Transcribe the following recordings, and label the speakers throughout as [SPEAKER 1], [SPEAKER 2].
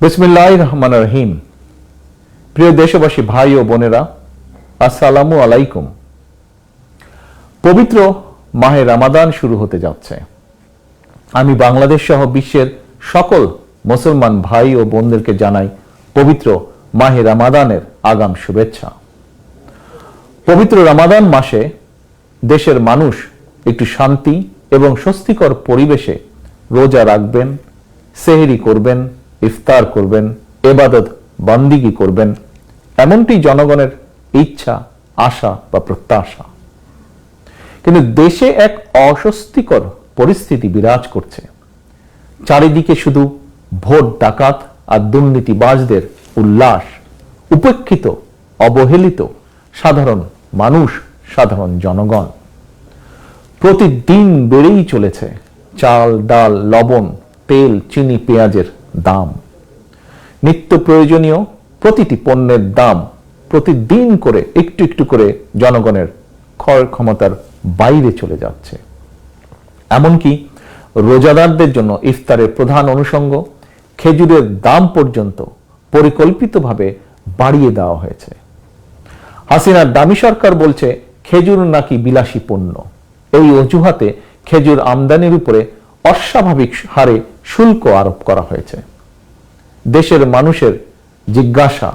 [SPEAKER 1] বিসমিল্লাহির রহমানির রহিম। প্রিয় দেশবাসী, ভাই ও বোনেরা, আসসালামু আলাইকুম। পবিত্র মাহে রমাদান শুরু হতে যাচ্ছে। আমি বাংলাদেশ সহ বিশ্বের সকল মুসলমান ভাই ও বোনদেরকে জানাই পবিত্র মাহে রমাদানের আগাম শুভেচ্ছা। পবিত্র রমাদান মাসে দেশের মানুষ একটু শান্তি এবং স্বস্তিকর পরিবেশে রোজা রাখবেন, সেহরি করবেন, ইফতার করবেন, ইবাদত বন্দেগী করবেন, এমনটি জনগণের ইচ্ছা, আশা বা প্রত্যাশা। কিন্তু দেশে এক অস্বস্তিকর পরিস্থিতি বিরাজ করছে। চারিদিকে শুধু ভোট ডাকাত আর দুর্নীতিবাজদের উল্লাস, উপেক্ষিত অবহেলিত সাধারণ মানুষ, সাধারণ জনগণ। প্রতিদিন বেড়েই চলেছে চাল, ডাল, লবণ, তেল, চিনি, পেঁয়াজের দাম। নিত্য প্রয়োজনীয় প্রতিটি পণ্যের দাম প্রতিদিন করে একটু একটু করে জনগণের ক্রয় ক্ষমতার বাইরে চলে যাচ্ছে। এমনকি রোজাদারদের জন্য ইফতারের প্রধান অনুষঙ্গ খেজুরের দাম পর্যন্ত পরিকল্পিতভাবে বাড়িয়ে দেওয়া হয়েছে। হাসিনার দামি সরকার বলছে খেজুর নাকি বিলাসী পণ্য। এই অজুহাতে খেজুর আমদানির উপরে অস্বাভাবিক হারে শুল্ক আরোপ করা হয়েছে। দেশের মানুষের জিজ্ঞাসা,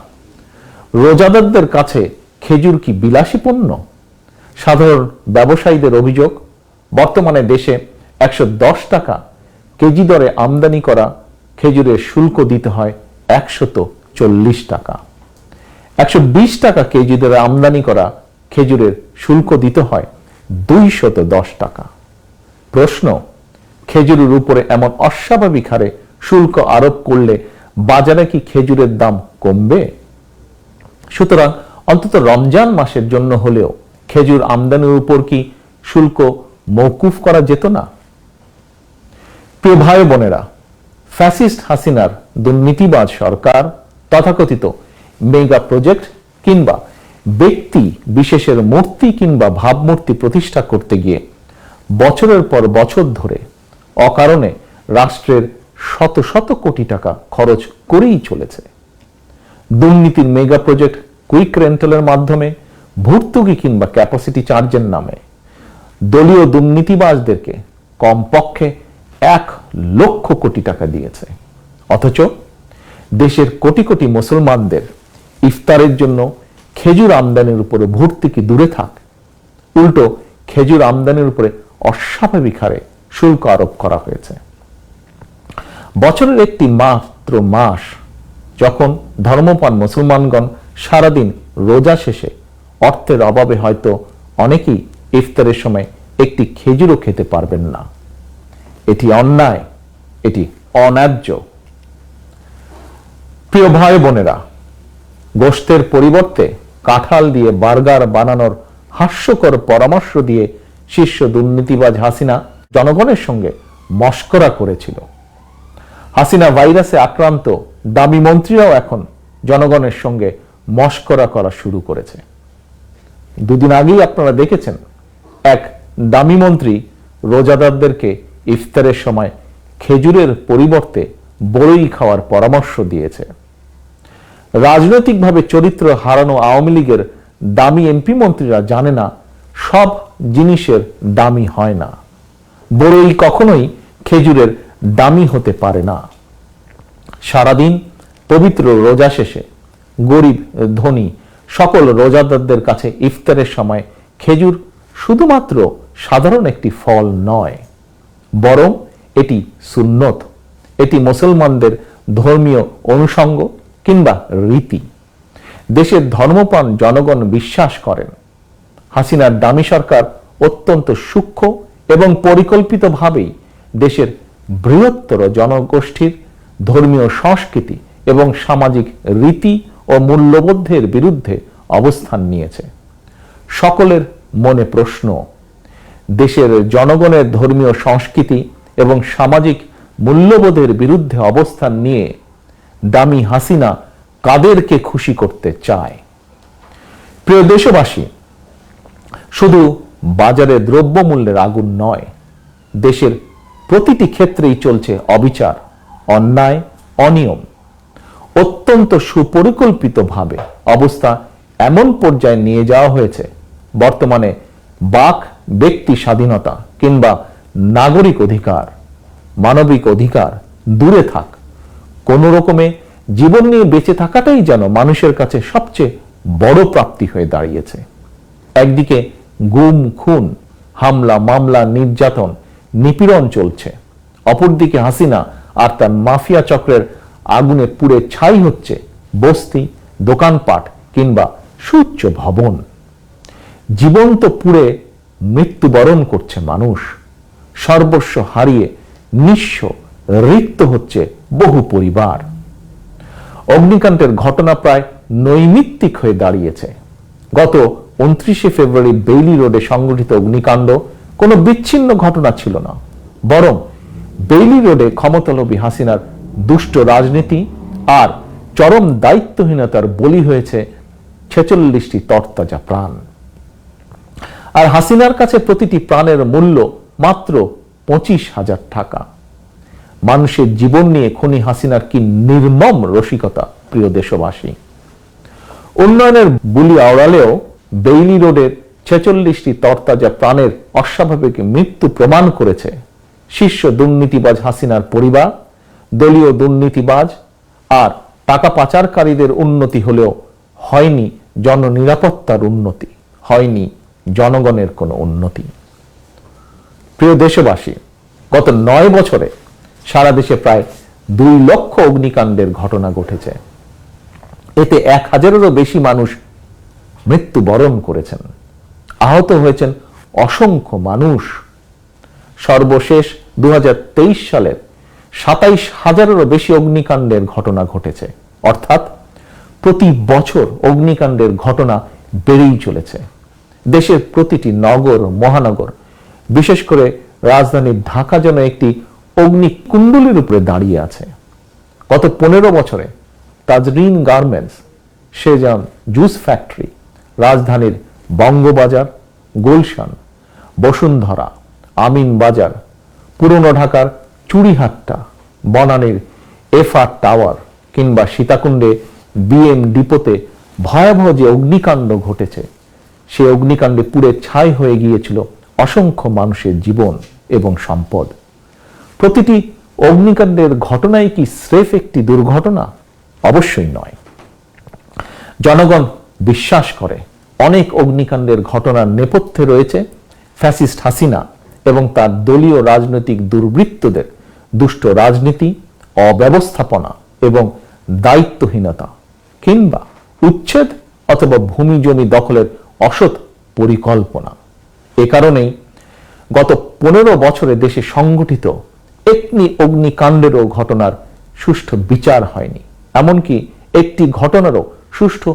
[SPEAKER 1] রোজাদারদের কাছে খেজুর কি বিলাসী পণ্য? সাধারণ ব্যবসায়ীদের অভিযোগ, বর্তমানে দেশে 110 টাকা কেজি দরে আমদানি করা খেজুরের শুল্ক দিতে হয় 140 টাকা। 120 টাকা কেজি দরে আমদানি করা খেজুরের শুল্ক দিতে হয় 210 টাকা। প্রশ্ন, খেজুরের উপরে এমন অস্বাভাবিক হারে শুল্ক আরোপ করলে বাজারে কি খেজুরের দাম কমবে? সুতরাং অন্তত রমজান মাসের জন্য হলেও খেজুর আমদানির উপর কি শুল্ক মওকুফ করা যেত না? প্রিয় ভাই বোনেরা, ফ্যাসিস্ট হাসিনার দুর্নীতিবাজ সরকার তথাকথিত মেগা প্রজেক্ট কিংবা ব্যক্তি বিশেষের মূর্তি কিংবা ভাবমূর্তি প্রতিষ্ঠা করতে গিয়ে বছরের পর বছর ধরে অকারণে রাষ্ট্রের শত শত কোটি টাকা খরচ করেই চলেছে। দুর্নীতির মেগা প্রজেক্ট কুইক রেন্টালের মাধ্যমে ভর্তুকি কিংবা ক্যাপাসিটি চার্জের নামে দলীয় দুর্নীতিবাজদেরকে কমপক্ষে 1 লক্ষ কোটি টাকা দিয়েছে। অথচ দেশের কোটি কোটি মুসলমানদের ইফতারের জন্য খেজুর আমদানির উপরে ভর্তুকি দূরে থাক, উল্টো খেজুর আমদানির উপরে অস্বাভাবিক হারে শুল্ক আরোপ করা হয়েছে। বছরের একটি মাত্র মাস যখন ধর্মপ্রাণ মুসলমানগণ সারাদিন রোজা শেষে অর্থের অভাবে হয়তো অনেকেই ইফতারের সময় একটি খেজুরও খেতে পারবেন না। এটি অন্যায়, এটি অন্যায্য। প্রিয় ভাই বোনেরা, গোশতের পরিবর্তে কাঁঠাল দিয়ে বার্গার বানানোর হাস্যকর পরামর্শ দিয়ে শীর্ষ দুর্নীতিবাজ হাসিনা জনগণের সঙ্গে মশকরা করেছিল। হাসিনা ভাইরাসে আক্রান্ত দামি মন্ত্রীরাও এখন জনগণের সঙ্গে মশকরা করা শুরু করেছে। দুদিন আগেই আপনারা দেখেছেন এক দামি মন্ত্রী রোজাদারদেরকে ইফতারের সময় খেজুরের পরিবর্তে বড়ই খাওয়ার পরামর্শ দিয়েছে। রাজনৈতিকভাবে চরিত্র হারানো আওয়ামী লীগের দামি এমপি মন্ত্রীরা জানে না সব জিনিসের দামি হয় না। বড়ই কখনোই খেজুরের দামি হতে পারে না। সারাদিন পবিত্র রোজা শেষে গরিব ধনী সকল রোজাদারদের কাছে ইফতারের সময় খেজুর শুধুমাত্র সাধারণ একটি ফল নয়, বরং এটি সুন্নত, এটি মুসলমানদের ধর্মীয় অনুষঙ্গ কিংবা রীতি। দেশের ধর্মপ্রাণ জনগণ বিশ্বাস করেন হাসিনার দামি সরকার অত্যন্ত সূক্ষ্ম এবং পরিকল্পিতভাবেই দেশের বৃহত্তর জনগোষ্ঠীর ধর্মীয় সংস্কৃতি এবং সামাজিক রীতি ও মূল্যবোধের বিরুদ্ধে অবস্থান নিয়েছে। সকলের মনে প্রশ্ন, দেশের জনগণের ধর্মীয় সংস্কৃতি এবং সামাজিক মূল্যবোধের বিরুদ্ধে অবস্থান নিয়ে দামি হাসিনা কাদেরকে খুশি করতে চায়? প্রিয় দেশবাসী, শুধু বাজারে দ্রব্যমূল্যের আগুন নয়, দেশের প্রতিটি ক্ষেত্রেই চলছে অবিচার, অন্যায়, অনিয়ম। অত্যন্ত সুপরিকল্পিতভাবে অবস্থা এমন পর্যায়ে নিয়ে যাওয়া হয়েছে, বর্তমানে বাক ব্যক্তি স্বাধীনতা কিংবা নাগরিক অধিকার, মানবিক অধিকার দূরে থাক, কোন রকমে জীবন নিয়ে বেঁচে থাকাটাই যেন মানুষের কাছে সবচেয়ে বড় প্রাপ্তি হয়ে দাঁড়িয়েছে। একদিকে গুম খুন, হামলা মামলা, নির্যাতন নিপীড়ন চলছে, অপরদিকে হাসিনা আর তার মাফিয়া চক্রের আগুনে পুড়ে ছাই হচ্ছে বস্তি, দোকানপাট কিংবা সুউচ্চ ভবন। জীবন্ত পুড়ে মৃত্যুবরণ করছে মানুষ, সর্বস্ব হারিয়ে নিঃস্ব রিক্ত হচ্ছে বহু পরিবার। অগ্নিকাণ্ডের ঘটনা প্রায় নৈমিত্তিক হয়ে দাঁড়িয়েছে। গত 29শে ফেব্রুয়ারি বেইলি রোডে সংঘটিত অগ্নিকাণ্ড কোনো বিচ্ছিন্ন ঘটনা ছিল না, বরং বেইলি রোডে ক্ষমতালোভী হাসিনার দুষ্ট রাজনীতি আর চরম দায়িত্বহীনতার বলি হয়েছে 46টি তরতাজা প্রাণ। আর হাসিনার কাছে প্রতিটি প্রাণের মূল্য মাত্র 25,000 টাকা। মানুষের জীবন নিয়ে খুনি হাসিনার কি নির্মম রসিকতা, প্রিয় দেশবাসী। উন্নয়নের বুলি আওড়ালেও বেইলি রোডের 46টি তরতাজা প্রাণের অস্বাভাবিক মৃত্যু প্রমাণ করেছে শীর্ষ দুর্নীতিবাজ হাসিনার পরিবার, দলীয় দুর্নীতিবাজ আর টাকা পাচারকারীদের উন্নতি হলেও হয়নি জননিরাপত্তার উন্নতি, হয়নি জনগণের কোনো উন্নতি। প্রিয় দেশবাসী, গত 9 বছরে সারা দেশে প্রায় 2 লক্ষ অগ্নিকাণ্ডের ঘটনা ঘটেছে। এতে 1000-এরও বেশি মানুষ মৃত্যুবরণ করেছেন, আহত হয়েছেন অসংখ্য মানুষ। সর্বশেষ 2023 সালের 27,000-এরও বেশি অগ্নিকাণ্ডের ঘটনা ঘটেছে, অর্থাৎ প্রতি বছর অগ্নিকাণ্ডের ঘটনা বেড়েই চলেছে। দেশের প্রতিটি নগর মহানগর, বিশেষ করে রাজধানী ঢাকা যেন একটি অগ্নিকুণ্ডলীর উপরে দাঁড়িয়ে আছে। গত 15 বছরে Tazreen garments, Shezan juice factory, রাজধানীর বঙ্গবাজার, গুলশান, বসুন্ধরা, আমিন বাজার, পুরনো ঢাকার চুড়িহাট্টা, বনানীর এফআর টাওয়ার কিংবা সীতাকুণ্ডে বিএম ডিপোতে ভয়াবহ যে অগ্নিকাণ্ড ঘটেছে, সে অগ্নিকাণ্ডে পুড়ে ছাই হয়ে গিয়েছিল অসংখ্য মানুষের জীবন এবং সম্পদ। প্রতিটি অগ্নিকাণ্ডের ঘটনাই কি স্রেফ একটি দুর্ঘটনা? অবশ্যই নয়। জনগণ বিশ্বাস করে অনেক অগ্নিকাণ্ডের ঘটনার নেপথ্যে রয়েছে ফ্যাসিস্ট হাসিনা এবং তার দলীয় রাজনৈতিক দুর্বৃত্তদের দুষ্ট রাজনীতি, অব্যবস্থাপনা এবং দায়িত্বহীনতা কিংবা উচ্ছেদ অথবা ভূমি জমি দখলের অসৎ পরিকল্পনা। এ কারণেই গত 15 বছরে দেশে সংঘটিত একটি অগ্নিকাণ্ডেরও ঘটনার সুষ্ঠু বিচার হয়নি, এমনকি একটি ঘটনারও সুষ্ঠু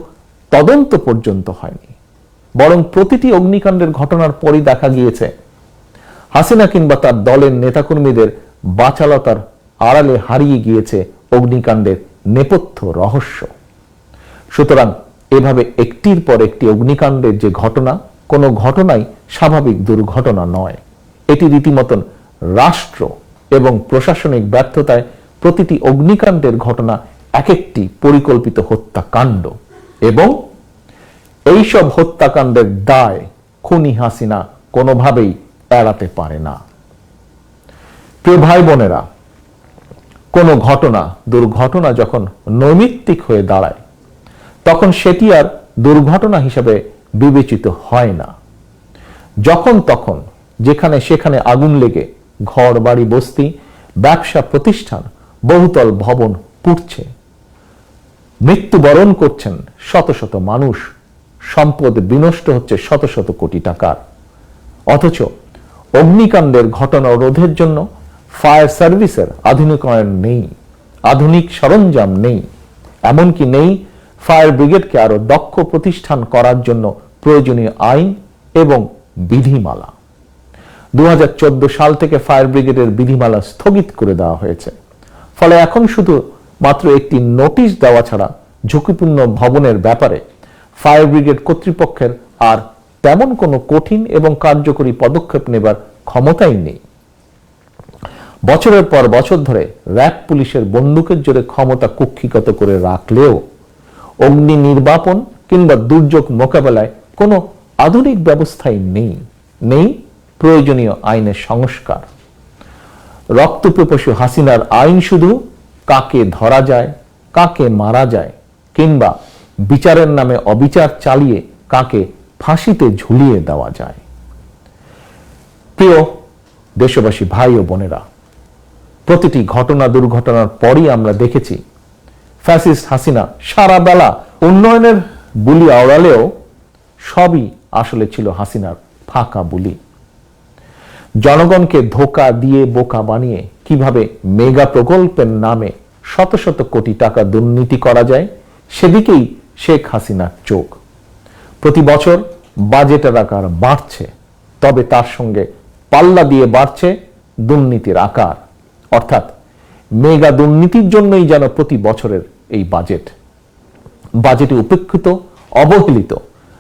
[SPEAKER 1] তদন্ত পর্যন্ত হয়নি। বরং প্রতিটি অগ্নিকাণ্ডের ঘটনার পরই দেখা গিয়েছে হাসিনা কিংবা তার দলের নেতাকর্মীদের বাচালতার আড়ালে হারিয়ে গিয়েছে অগ্নিকাণ্ডের নেপথ্য রহস্য। সুতরাং এভাবে একটির পর একটি অগ্নিকাণ্ডের যে ঘটনা, কোনো ঘটনাই স্বাভাবিক দুর্ঘটনা নয়। এটি রীতিমতন রাষ্ট্র এবং প্রশাসনিক ব্যর্থতায় প্রতিটি অগ্নিকাণ্ডের ঘটনা এক একটি পরিকল্পিত হত্যাকাণ্ড, এবং এইসব হত্যাকাণ্ডের দায় খুনি হাসিনা কোনোভাবেই এড়াতে পারে না। প্রিয় ভাই বোনেরা, কোনো ঘটনা, দুর্ঘটনা যখন নৈমিত্তিক হয়ে দাঁড়ায়, তখন সেটি আর দুর্ঘটনা হিসেবে বিবেচিত হয় না। যখন তখন যেখানে সেখানে আগুন লেগে ঘর বাড়ি বস্তি, ব্যবসা প্রতিষ্ঠান, বহুতল ভবন পুড়ছে, মৃত্যুবরণ করছেন শত শত মানুষ, সম্পদ বিনষ্ট হচ্ছে শত শত কোটি টাকার। অথচ অগ্নিকাণ্ডের ঘটনা রোধের জন্য ফায়ার সার্ভিসের আধুনিকায়ন নেই, আধুনিক সরঞ্জাম নেই, এমনকি নেই ফায়ার ব্রিগেডকে আরো দক্ষ প্রতিষ্ঠান করার জন্য প্রয়োজনীয় আইন এবং বিধিমালা। 2014 সাল থেকে ফায়ার ব্রিগেডের বিধিমালা স্থগিত করে দেওয়া হয়েছে। ফলে এখন শুধু মাত্র একটি নোটিশ দেওয়া ছাড়া ঝুঁকিপূর্ণ ভবনের ব্যাপারে ফায়ার ব্রিগেড কর্তৃপক্ষের আর তেমন কোনো কঠিন এবং কার্যকরী পদক্ষেপ নেবার ক্ষমতাই নেই। বছরের পর বছর ধরে র্যাব পুলিশের বন্দুকের জোরে ক্ষমতা কুক্ষিগত করে রাখলেও অগ্নি নির্বাপন কিংবা দুর্যোগ মোকাবেলায় কোনো আধুনিক ব্যবস্থাই নেই প্রয়োজনীয় আইনের সংস্কার। রক্তপিপাসু হাসিনার আইন শুধু কাকে ধরা যায়, কাকে মারা যায় কিংবা বিচারের নামে অবিচার চালিয়ে কাকে ফাঁসিতে ঝুলিয়ে দেওয়া যায়। প্রিয় দেশবাসী ভাই ও বোনেরা, প্রতিটি ঘটনা দুর্ঘটনার পরই আমরা দেখেছি ফ্যাসিস্ট হাসিনা সারা বেলা উন্নয়নের বুলি আওড়ালেও সবই আসলে ছিল হাসিনার ফাঁকা বুলি। জনগণকে ধোঁকা দিয়ে বোকা বানিয়ে কিভাবে মেগা প্রকল্পের নামে শত শত কোটি টাকা দুর্নীতি করা যায় সেদিকেই শেখ হাসিনার চোখ। প্রতি বছর বাজেটের আকার বাড়ছে, তবে তার সঙ্গে পাল্লা দিয়ে বাড়ছে দুর্নীতির আকার। অর্থাৎ মেগা দুর্নীতির জন্যই যেন প্রতি বছরের এই বাজেটে উপেক্ষিত, অবহেলিত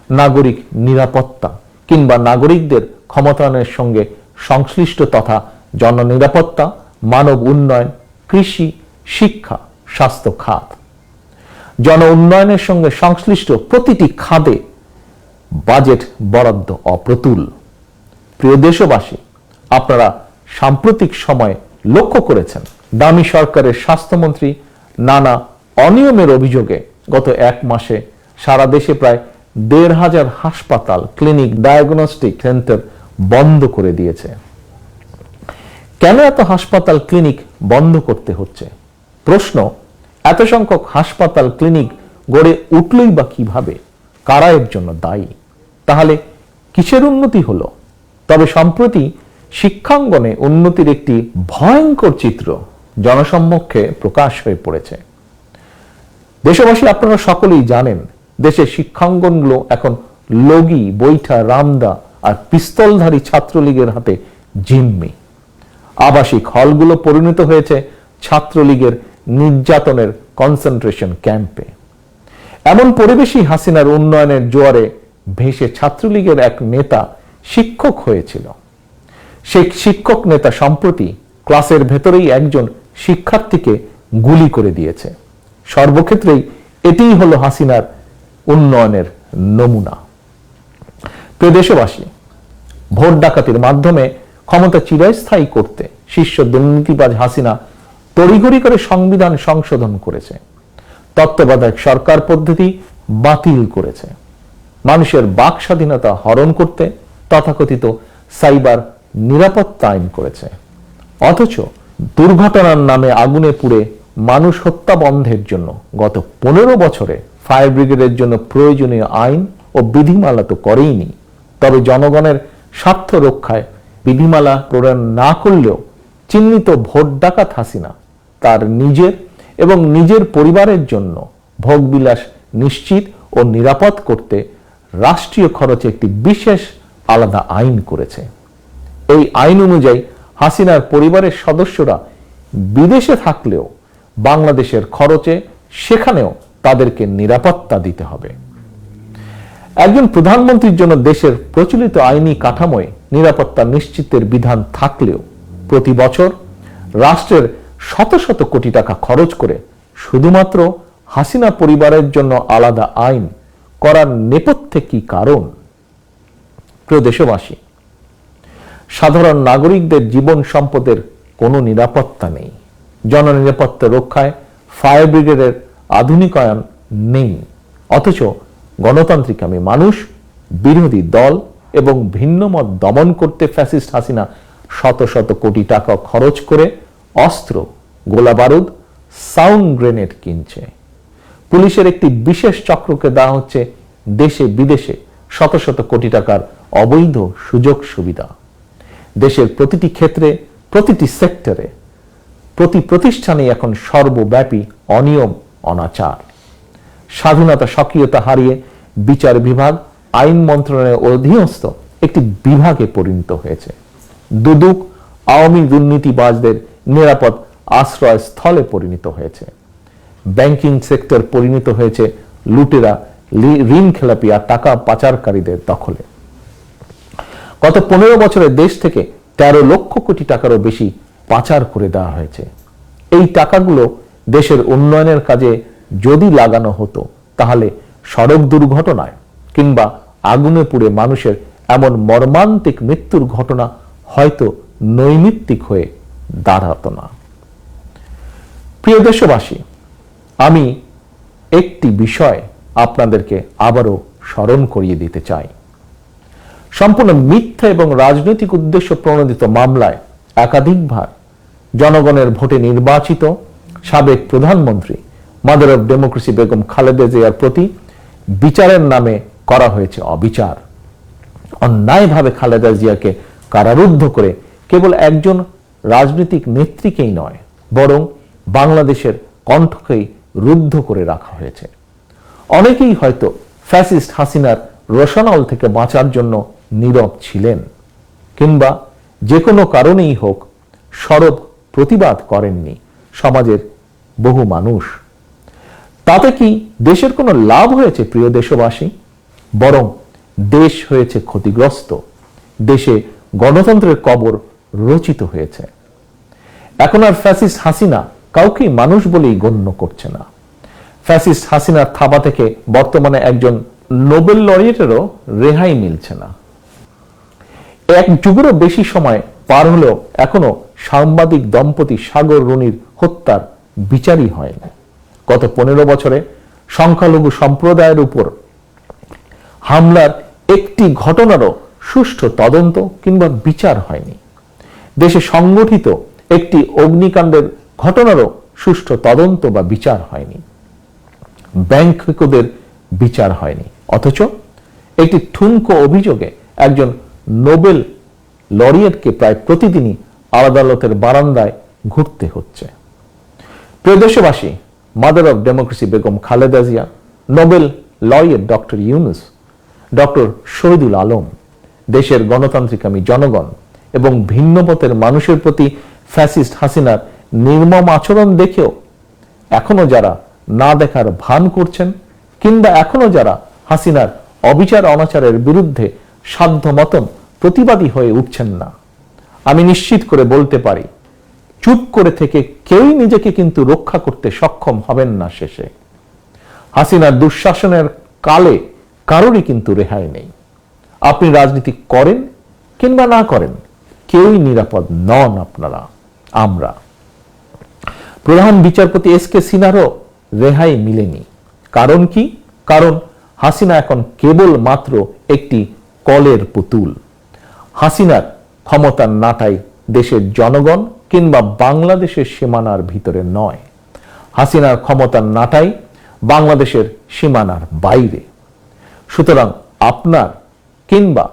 [SPEAKER 1] নাগরিক নিরাপত্তা কিংবা নাগরিকদের ক্ষমতায়নের সঙ্গে সংশ্লিষ্ট তথা জননিরাপত্তা, মানব উন্নয়ন, কৃষি, শিক্ষা, স্বাস্থ্য খাত, জন উন্নয়নের সঙ্গে সংশ্লিষ্ট প্রতিটি খাতে বাজেট বরাদ্দ অপ্রতুল। প্রিয় দেশবাসী, আপনারা সাম্প্রতিক সময়ে লক্ষ্য করেছেন দামি সরকারের স্বাস্থ্যমন্ত্রী নানা অনিয়মের অভিযোগে গত এক মাসে সারা দেশে প্রায় ১৫০০ হাসপাতাল, ক্লিনিক, ডায়াগনস্টিক সেন্টার বন্ধ করে দিয়েছে। কেন এত হাসপাতাল, ক্লিনিক বন্ধ করতে হচ্ছে? প্রশ্ন, এত সংখ্যক হাসপাতাল, ক্লিনিক গড়ে উঠলই বা কিভাবে? কারা এর জন্য দায়ী? তাহলে কিসের উন্নতি হলো? তবে সম্প্রতি শিক্ষাঙ্গনে উন্নতির একটি ভয়ঙ্কর চিত্র জনসম্মুখে প্রকাশ হয়ে পড়েছে। দেশবাসী, আপনারা সকলেই জানেন দেশের শিক্ষাঙ্গনগুলো এখন লগি, বৈঠা, রামদা আর পিস্তলধারী ছাত্রলীগের হাতে জিম্মি। আবাসিক হলগুলো পরিণত হয়েছে ছাত্রলীগের নির্যাতনের কনসেন্ট্রেশন ক্যাম্পে। এমন পরিবেশই হাসিনার উন্নয়নের জোয়ারে ভেসে ছাত্রলীগের এক নেতা শিক্ষক হয়েছিল। সেই শিক্ষক নেতা সম্প্রতি ক্লাসের ভেতরেই একজন শিক্ষার্থীকে গুলি করে দিয়েছে। সর্বক্ষেত্রেই এটিই হলো হাসিনার উন্নয়নের নমুনা। প্রিয় দেশবাসী, ভোট ডাকাতির মাধ্যমে ক্ষমতা চিরস্থায়ী করতে শীর্ষ দুর্নীতিবাজ হাসিনা তড়িঘড়ি করে সংবিধান সংশোধন করেছে, তত্ত্বাবধায়ক সরকার পদ্ধতি বাতিল করেছে, মানুষের বাক স্বাধীনতা হরণ করতে তথাকথিত সাইবার নিরাপত্তা আইন করেছে। অথচ দুর্ঘটনার নামে আগুনে পুড়ে মানুষ হত্যা বন্ধের জন্য গত 15 বছরে ফায়ার ব্রিগেডের জন্য প্রয়োজনীয় আইন ও বিধিমালা তো করেইনি, তবে জনগণের স্বার্থ রক্ষায় বিধিমালা প্রণয়ন না করলেও চিহ্নিত ভোট ডাকাত হাসিনা তার নিজের এবং নিজের পরিবারের জন্য ভোগবিলাস নিশ্চিত ও নিরাপদ করতে রাষ্ট্রীয় খরচে একটি বিশেষ আলাদা আইন করেছে। এই আইন অনুযায়ী হাসিনার পরিবারের সদস্যরা বিদেশে থাকলেও বাংলাদেশের খরচে সেখানেও তাদেরকে নিরাপত্তা দিতে হবে। একজন প্রধানমন্ত্রীর জন্য দেশের প্রচলিত আইনি কাঠামোয় নিরাপত্তা নিশ্চিতের বিধান থাকলেও প্রতি বছর রাষ্ট্রের শত শত কোটি টাকা খরচ করে শুধুমাত্র হাসিনা পরিবারের জন্য আলাদা আইন করার নেপথ্যে কি কারণ? প্রিয় দেশবাসী, সাধারণ নাগরিকদের জীবন সম্পদের কোনো নিরাপত্তা নেই। জননিরাপত্তা রক্ষায় ফায়ার ব্রিগেডের আধুনিকায়ন নেই। অথচ গণতান্ত্রিকামী মানুষ, বিরোধী দল এবং ভিন্নমত দমন করতে ফ্যাসিস্ট হাসিনা শত শত কোটি টাকা খরচ করে অস্ত্র, গোলাবারুদ, সাউন্ড গ্রেনেড কিনছে। পুলিশের একটি বিশেষ চক্রকে দেওয়া হচ্ছে দেশে বিদেশে শত শত কোটি টাকার অবৈধ সুযোগ সুবিধা। দেশের প্রতিটি ক্ষেত্রে, প্রতিটি সেক্টরে, প্রতি প্রতিষ্ঠানে এখন সর্বব্যাপী অনিয়ম, অনাচার। স্বাধীনতা, স্বকীয়তা হারিয়ে বিচার বিভাগ আইন মন্ত্রণালয়ের অধীনস্থ একটি বিভাগে পরিণত হয়েছে। দুদক আওয়ামী দুর্নীতিবাজদের নিরাপদ আশ্রয় স্থলে পরিণত হয়েছে। ব্যাংকিং সেক্টর পরিণত হয়েছে লুটেরা, ঋণ খেলাপি আর টাকা পাচারকারীদের দখলে। গত 15 বছরে দেশ থেকে 13 লক্ষ কোটি টাকারও বেশি পাচার করে দেওয়া হয়েছে। এই টাকাগুলো দেশের উন্নয়নের কাজে যদি লাগানো হতো তাহলে সড়ক দুর্ঘটনায় কিংবা আগুনে পুড়ে মানুষের এমন মর্মান্তিক মৃত্যুর ঘটনা হয়তো নৈমিত্তিক হয়ে দাঁড়াতো না। প্রিয় দেশবাসী, আমি একটি বিষয় আপনাদেরকে আবারও স্মরণ করিয়ে দিতে চাই। সম্পূর্ণ মিথ্যা এবং রাজনৈতিক উদ্দেশ্য প্রণোদিত মামলায় একাধিকবার জনগণের ভোটে নির্বাচিত সাবেক প্রধানমন্ত্রী mother of democracy Begum Khaleda জিয়ার প্রতি বিচারের নামে করা হয়েছে অবিচার। অন্যায়ভাবে খালেদা জিয়াকে কারারুদ্ধ করে কেবল একজন রাজনৈতিক নেত্রীকেই নয়, বরং বাংলাদেশের কণ্ঠকেই রুদ্ধ করে রাখা হয়েছে। অনেকেই হয়তো ফ্যাসিস্ট হাসিনার রোশানল থেকে বাঁচার জন্য নীরব ছিলেন, কিংবা যে কোনো কারণেই হোক সরব প্রতিবাদ করেননি সমাজের বহু মানুষ। তাতে কি দেশের কোনো লাভ হয়েছে প্রিয় দেশবাসী? বরং দেশ হয়েছে ক্ষতিগ্রস্ত, দেশে গণতন্ত্রের কবর রচিত হয়েছে। এখন আর ফ্যাসিস্ট হাসিনা কাউকেই মানুষ বলেই গণ্য করছে না। ফ্যাসিস্ট হাসিনার থাবা থেকে বর্তমানে একজন নোবেল লরিয়েটেরও রেহাই মিলছে না। এক যুগেরও বেশি সময় পার হলেও এখনো সাংবাদিক দম্পতি সাগর রুনির হত্যার বিচারই হয়নি। গত 15 বছরে সংখ্যালঘু সম্প্রদায়ের উপর হামলার একটি ঘটনারও সুষ্ঠু তদন্ত কিংবা বিচার হয়নি। দেশে সংগঠিত একটি অগ্নিকাণ্ডের ঘটনারও সুষ্ঠু তদন্ত বা বিচার হয়নি। ব্যাংকদের বিচার হয়নি, অথচ একটি ঠুনকো অভিযোগে একজন নোবেল লরিয়েটকে প্রায় প্রতিদিনই আদালতের বারান্দায় ঘুরতে হচ্ছে। প্রিয় দেশবাসী, mother of democracy Begum Khaleda Zia, Nobel laureate doctor Yunus, doctor Shahidul Alam, দেশের গণতান্ত্রিকামী জনগণ এবং ভিন্নমতের মানুষের প্রতি ফ্যাসিস্ট হাসিনার নির্মম আচরণ দেখেও এখনো যারা না দেখার ভান করছেন, কিংবা এখনো যারা হাসিনার অবিচার অনাচারের বিরুদ্ধে সাধ্য মতন প্রতিবাদী হয়ে উঠছেন না, আমি নিশ্চিত করে বলতে পারি চুপ করে থেকে কেউই নিজেকে কিন্তু রক্ষা করতে সক্ষম হবেন না। শেষে হাসিনার দুঃশাসনের কালে কারোরই কিন্তু রেহাই নেই। আপনি রাজনীতি করেন কিংবা না করেন, কেউই নিরাপদ নন আপনারা, আমরা। প্রধান বিচারপতি এস.কে. সিনহারও রেহাই মিলেনি। কারণ কি? কারণ হাসিনা এখন কেবল মাত্র একটি কলের পুতুল। হাসিনার ক্ষমতার নাটাই দেশের জনগণ কিংবা বাংলাদেশের সীমানার ভিতরে নয়। হাসিনার ক্ষমতার নাটাই বাংলাদেশের সীমানার বাইরে। সুতরাং আপনার কিংবা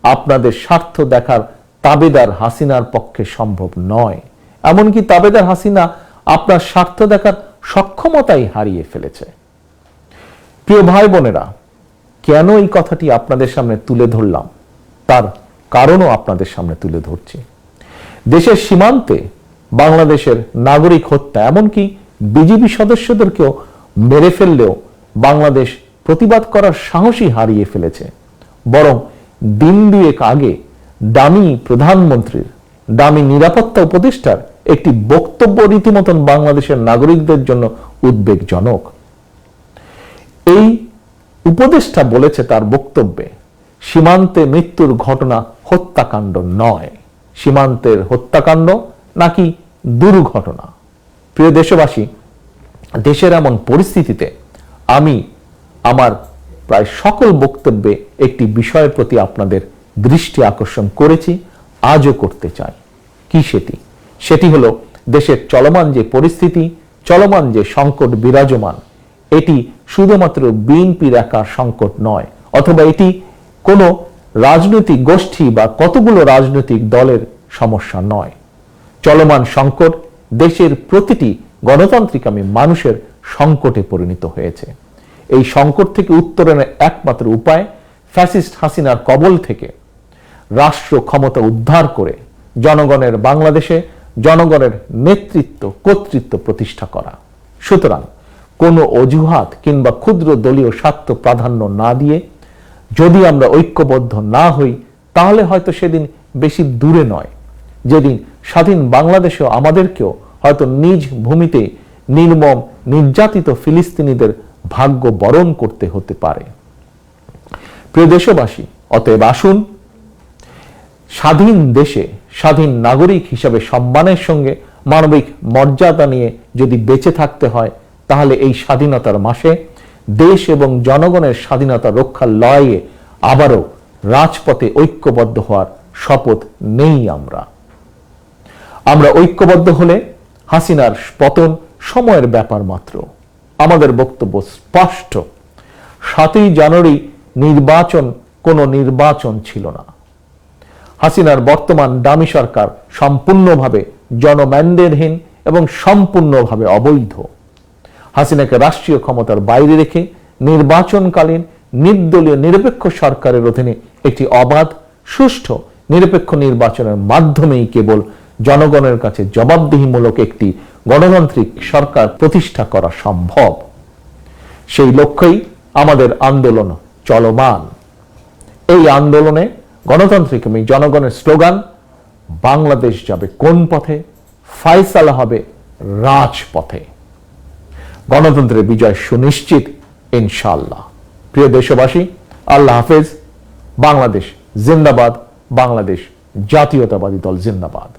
[SPEAKER 1] আপনাদের স্বার্থ দেখার তাবেদার হাসিনার পক্ষে সম্ভব নয়। এমনকি তাবেদার হাসিনা আপনার স্বার্থ দেখার সক্ষমতাই হারিয়ে ফেলেছে। প্রিয় ভাই বোনেরা, কেন এই কথাটি আপনাদের সামনে তুলে ধরলাম তার কারণও আপনাদের সামনে তুলে ধরছি। দেশের সীমান্তে বাংলাদেশের নাগরিক হত্যা, এমনকি বিজিবি সদস্যদেরকেও মেরে ফেললেও বাংলাদেশ প্রতিবাদ করার সাহসই হারিয়ে ফেলেছে। বরং দিন দুয়েক আগে দামি প্রধানমন্ত্রীর, দামি নিরাপত্তা উপদেষ্টার একটি বক্তব্য রীতিমতন বাংলাদেশের নাগরিকদের জন্য উদ্বেগজনক। এই উপদেষ্টা বলেছে তার বক্তব্যে, সীমান্তে মৃত্যুর ঘটনা হত্যাকাণ্ড নয়, সীমান্তের হত্যাকাণ্ড নাকি দুর্ঘটনা। প্রিয় দেশবাসী, দেশের এমন পরিস্থিতিতে আমি আমার প্রায় সকল বক্তব্যে একটি বিষয়ের প্রতি আপনাদের দৃষ্টি আকর্ষণ করেছি, আজও করতে চাই। কি সেটি? সেটি হলো দেশের চলমান যে পরিস্থিতি, চলমান যে সংকট বিরাজমান, এটি শুধুমাত্র বিএনপির একা সংকট নয়, অথবা এটি কোনো রাজনৈতিক গোষ্ঠী বা কতগুলো রাজনৈতিক দলের সমস্যা নয়। চলমান সংকট দেশের প্রতিটি গণতান্ত্রিকামী মানুষের সংকটে পরিণত হয়েছে। এই সংকট থেকে উত্তরণের একমাত্র উপায় ফ্যাসিস্ট হাসিনার কবল থেকে রাষ্ট্র ক্ষমতা উদ্ধার করে জনগণের বাংলাদেশে জনগণের নেতৃত্ব, কর্তৃত্ব প্রতিষ্ঠা করা। সুতরাং কোনো অজুহাত কিংবা ক্ষুদ্র দলীয় স্বার্থ প্রাধান্য না দিয়ে যদি আমরা ঐক্যবদ্ধ না হই, তাহলে হয়তো সেদিন বেশি দূরে নয় যেদিন স্বাধীন বাংলাদেশেও আমাদেরকেও হয়তো নিজ ভূমিতে নির্মম নির্যাতিত ফিলিস্তিনিদের ভাগ্য বরণ করতে হতে পারে। প্রিয় দেশবাসী, অতএব আসুন স্বাধীন দেশে স্বাধীন নাগরিক হিসাবে সম্মানের সঙ্গে মানবিক মর্যাদা নিয়ে যদি বেঁচে থাকতে হয়, তাহলে এই স্বাধীনতার মাসে দেশ এবং জনগণের স্বাধীনতা রক্ষার লড়াইয়ে আবারও রাজপথে ঐক্যবদ্ধ হওয়ার শপথ নেই। আমরা ঐক্যবদ্ধ হলে হাসিনার পতন সময়ের ব্যাপার মাত্র। আমাদের বক্তব্য স্পষ্ট, 7ই জানুয়ারি নির্বাচন কোনো নির্বাচন ছিল না। হাসিনার বর্তমান ডামি সরকার সম্পূর্ণভাবে জনম্যান্ডেটহীন এবং সম্পূর্ণভাবে অবৈধ। হাসিনাকে রাষ্ট্রীয় ক্ষমতার বাইরে রেখে নির্বাচনকালীন নির্দলীয় নিরপেক্ষ সরকারের অধীনে একটি অবাধ, সুষ্ঠু, নিরপেক্ষ নির্বাচনের মাধ্যমেই কেবল জনগণের কাছে জবাবদিহিমূলক একটি গণতান্ত্রিক সরকার প্রতিষ্ঠা করা সম্ভব। সেই লক্ষ্যেই আমাদের আন্দোলন চলমান। এই আন্দোলনে গণতান্ত্রিক এবং জনগণের স্লোগান, বাংলাদেশ যাবে কোন পথে, ফায়সালা হবে রাজপথে। গণতন্ত্রের বিজয় সুনিশ্চিত ইনশাআল্লাহ। প্রিয় দেশবাসী, আল্লাহ হাফেজ। বাংলাদেশ জিন্দাবাদ। বাংলাদেশ জাতীয়তাবাদী দল জিন্দাবাদ।